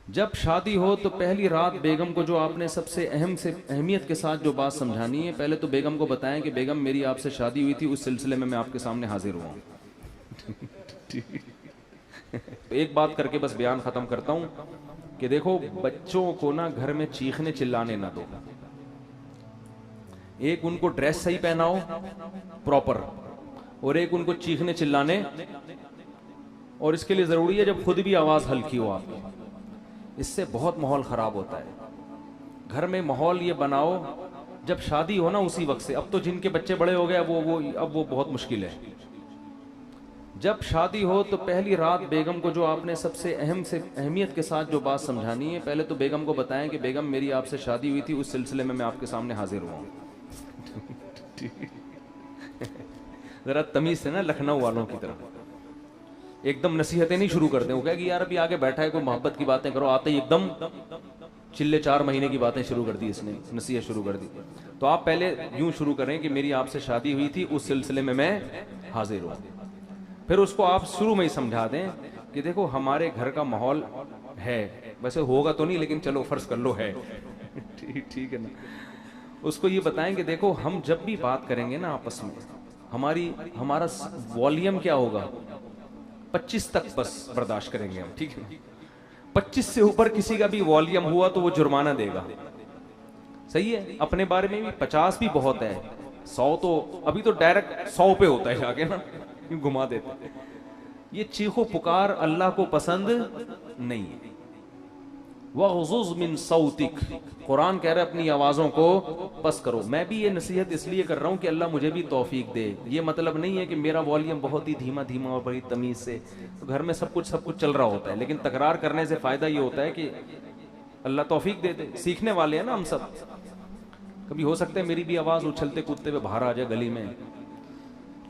जब शादी हो तो पहली रात बेगम को जो आपने सबसे अहम से अहमियत के साथ जो बात समझानी है, पहले तो बेगम को बताएं कि बेगम मेरी आपसे शादी हुई थी, उस सिलसिले में मैं आपके सामने हाजिर हुआ हूं। तो एक बात करके बस बयान खत्म करता हूं कि देखो, बच्चों को ना घर में चीखने चिल्लाने ना दो। एक उनको ड्रेस सही पहनाओ प्रॉपर, और एक उनको चीखने चिल्लाने। और इसके लिए जरूरी है जब खुद भी आवाज हल्की हो आपकी, इससे बहुत माहौल खराब होता है। घर में माहौल ये बनाओ जब शादी हो ना उसी वक्त से। अब तो जिनके बच्चे बड़े हो गए अब वो बहुत मुश्किल है। जब शादी हो तो पहली रात बेगम को जो आपने सबसे अहम से अहमियत के साथ जो बात समझानी है, पहले तो बेगम को बताएं कि बेगम मेरी आपसे शादी हुई थी, उस सिलसिले में मैं आपके सामने हाजिर हुआ हूं। जरा तमीज से ना, लखनऊ वालों की तरह एकदम नसीहतें नहीं शुरू करते। वो कहेगी यार अभी आगे बैठा है, कोई मोहब्बत की बातें करो, आते ही एकदम चिल्ले 4 महीने की बातें शुरू कर दी इसने, नसीहत शुरू कर दी। तो आप पहले यूं शुरू करें कि मेरी आपसे शादी हुई थी, उस सिलसिले में मैं हाजिर हुआ। फिर उसको आप शुरू में ही समझा दें कि देखो हमारे घर का माहौल है, वैसे होगा तो नहीं लेकिन चलो फर्ज कर लो है। ठीक है ना। उसको ये बताएं कि देखो हम जब भी बात करेंगे ना आपस में, हमारा वॉल्यूम क्या होगा, 25 तक बस बर्दाश्त करेंगे हम, ठीक है। 25 से ऊपर किसी का भी वॉल्यूम हुआ तो वो जुर्माना देगा। सही है। अपने बारे में भी 50 भी बहुत है, 100 तो अभी तो डायरेक्ट 100 पे होता है जाके ना, घुमा देते हैं। ये चीखो पुकार अल्लाह को पसंद नहीं है। वग़ज़ुज़ मिन सौतिक, कुरान कह रहा है अपनी आवाज़ों को पस करो। मैं भी ये नसीहत इसलिए कर रहा हूँ कि अल्लाह मुझे भी तौफीक दे। ये मतलब नहीं है कि मेरा वॉल्यूम बहुत ही धीमा धीमा और बड़ी तमीज़ से, तो घर में सब कुछ चल रहा होता है, लेकिन तकरार करने से फ़ायदा ये होता है कि अल्लाह तौफीक दे दे। सीखने वाले हैं ना हम सब। कभी हो सकता है मेरी भी आवाज़ उछलते कूदते हुए बाहर आ जाए गली में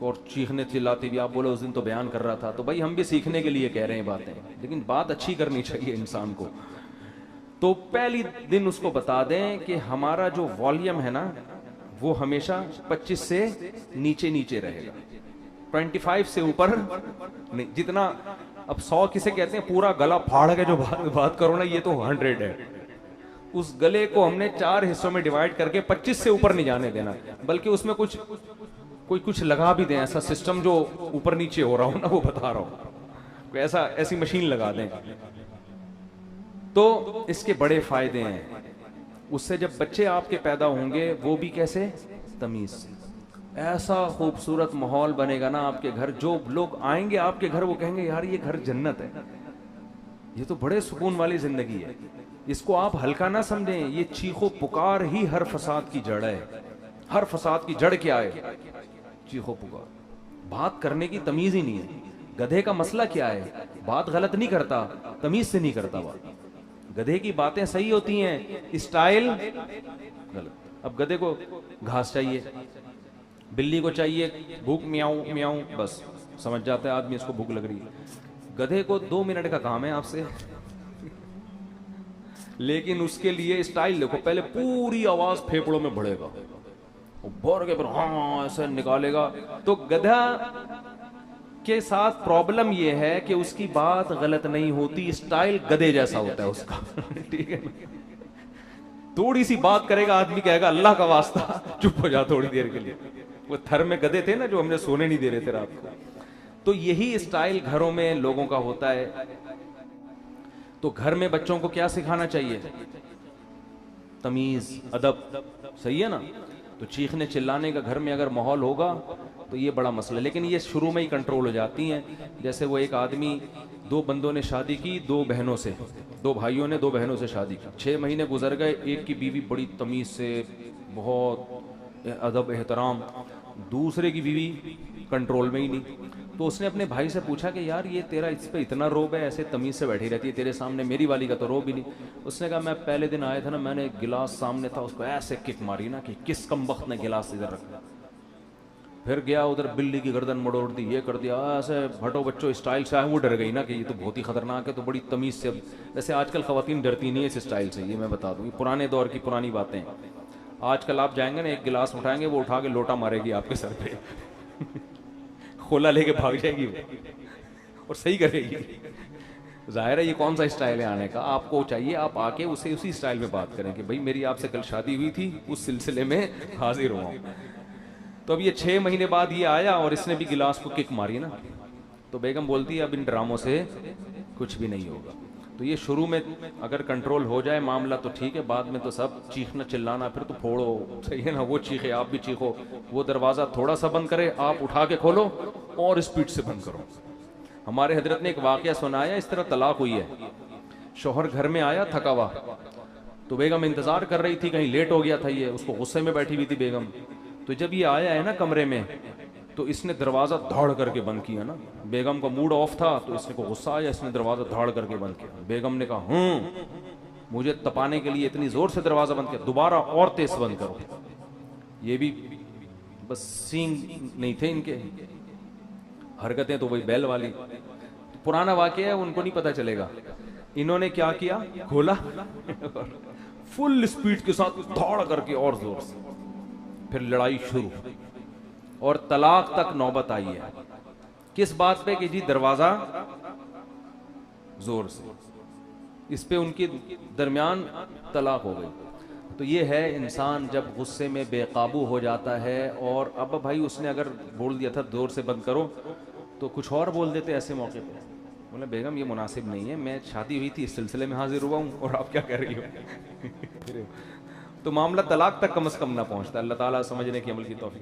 और चीखने चिल्लाते भी, आप बोले उस दिन तो बयान कर रहा था, तो भाई हम भी सीखने के लिए कह रहे हैं बातें, लेकिन बात अच्छी करनी चाहिए इंसान को। तो पहली दिन उसको बता दें कि हमारा जो वॉल्यूम है ना वो हमेशा 25 से नीचे नीचे रहेगा, 25 से ऊपर नहीं। जितना अब 100 किसे कहते हैं, पूरा गला फाड़ के जो बात करो ना, ये तो 100 है। उस गले को हमने 4 हिस्सों में डिवाइड करके 25 से ऊपर नहीं जाने देना, बल्कि उसमें कुछ लगा भी दें, ऐसा सिस्टम जो ऊपर नीचे हो रहा हो ना, वो बता रहा हूं, ऐसी मशीन लगा दें। तो इसके बड़े फायदे हैं। उससे जब बच्चे आपके पैदा होंगे वो भी कैसे, तमीज से। ऐसा खूबसूरत माहौल बनेगा ना आपके घर, जो लोग आएंगे आपके घर वो कहेंगे यार ये घर जन्नत है, ये तो बड़े सुकून वाली जिंदगी है। इसको आप हल्का ना समझें, ये चीखो पुकार ही हर फसाद की जड़ है। हर फसाद की जड़ क्या है, चीखो पुकार। बात करने की तमीज ही नहीं है। गधे का मसला क्या है, बात गलत नहीं करता, तमीज से नहीं करता बात। गधे की बातें सही होती हैं, स्टाइल गलत। अब गधे को घास चाहिए, बिल्ली को चाहिए भूख, म्याऊं म्याऊं, बस समझ जाता है आदमी इसको भूख लग रही है। गधे को 2 मिनट का काम है आपसे, लेकिन उसके लिए स्टाइल देखो, पहले पूरी आवाज फेफड़ों में बढ़ेगा, भर के हाँ ऐसे निकालेगा। तो गधा के साथ प्रॉब्लम यह है कि उसकी बात गलत नहीं होती, स्टाइल गधे जैसा होता है उसका। ठीक है। थोड़ी सी बात करेगा आदमी कहेगा अल्लाह का वास्ता चुप हो जा थोड़ी देर के लिए। वो थर में गधे थे ना जो हमने सोने नहीं दे रहे थे रात को। तो यही स्टाइल घरों में लोगों का होता है। तो घर में बच्चों को क्या सिखाना चाहिए, तमीज, अदब। सही है ना। तो चीखने चिल्लाने का घर में अगर माहौल होगा तो ये बड़ा मसला, लेकिन ये शुरू में ही कंट्रोल हो जाती हैं। जैसे वो एक आदमी, 2 बंदों ने शादी की, 2 बहनों से, 2 भाइयों ने 2 बहनों से शादी की। 6 महीने गुजर गए, एक की बीवी बड़ी तमीज से, बहुत अदब एहतराम, दूसरे की बीवी कंट्रोल में ही नहीं। तो उसने अपने भाई से पूछा कि यार ये तेरा इस पे इतना रोब है, ऐसे तमीज से बैठी रहती है तेरे सामने, मेरी वाली का तो रोब ही नहीं। उसने कहा मैं पहले दिन आया था ना, मैंने एक गिलास सामने था उसको ऐसे किक मारी ना कि किस कमबख्त ने गिलास इधर रखा। फिर गया उधर बिल्ली की गर्दन मड़ोड़ दी, ये कर दिया, ऐसे भटो बच्चों स्टाइल से आया। वो डर गई ना कि ये तो बहुत ही खतरनाक है, तो बड़ी तमीज से। वैसे आजकल खवातीन डरती नहीं है इस स्टाइल से, ये मैं बता दूं, ये पुराने दौर की पुरानी बातें। आजकल आप जाएंगे ना, एक गिलास उठाएंगे, वो उठा के लोटा मारेगी आपके सर पे। खोला लेके भाग जाएगी वो, और सही करेगी। जाहिर है ये कौन सा स्टाइल है आने का, आपको चाहिए आप आके उसे उसी स्टाइल में बात करें कि भाई मेरी आपसे कल शादी हुई थी, उस सिलसिले में हाजिर हुआ हूं। तो अब ये 6 महीने बाद ये आया और इसने भी गिलास को किक मारी ना, तो बेगम बोलती है अब इन ड्रामों से कुछ भी नहीं होगा। तो ये शुरू में अगर कंट्रोल हो जाए मामला तो ठीक है, बाद में तो सब चीखना चिल्लाना, फिर तो फोड़ो, सही है ना, वो चीखे आप भी चीखो, वो दरवाज़ा थोड़ा सा बंद करे आप उठा के खोलो और स्पीड से बंद करो। हमारे हजरत ने एक वाकया सुनाया, इस तरह तलाक हुई है, शौहर घर में आया थका हुआ, तो बेगम इंतजार कर रही थी, कहीं लेट हो गया था ये, उसको गुस्से में बैठी हुई थी बेगम। तो जब ये आया है ना कमरे में, तो इसने दरवाजा धाड़ करके बंद किया ना, बेगम का मूड ऑफ था तो इसने को गुस्सा आया, इसने दरवाजा धाड़ करके बंद किया। बेगम ने कहा मुझे तपाने के लिए इतनी जोर से दरवाजा बंद किया, दोबारा और तेज बंद करो। ये भी बस सींग नहीं थे इनके, हरकतें तो वही बैल वाली। तो पुराना वाकया है, उनको नहीं पता चलेगा। इन्होंने क्या किया, खोला फुल स्पीड के साथ धाड़ करके और जोर से, फिर लड़ाई शुरू और तलाक तक नौबत आई है। किस बात पे कि जी दरवाजा जोर से, इस पे उनके दरमियान तलाक हो गई। तो ये है इंसान जब गुस्से में बेकाबू हो जाता है, और अब भाई उसने अगर बोल दिया था जोर से बंद करो तो कुछ और बोल देते ऐसे मौके पे, बोले बेगम ये मुनासिब नहीं है, मैं शादी हुई थी इस सिलसिले में हाजिर हुआ हूं और आप क्या कह रही हो तो मामला तलाक तक कम से कम ना पहुंचता। अल्लाह ताला समझने की अमल की तौफीक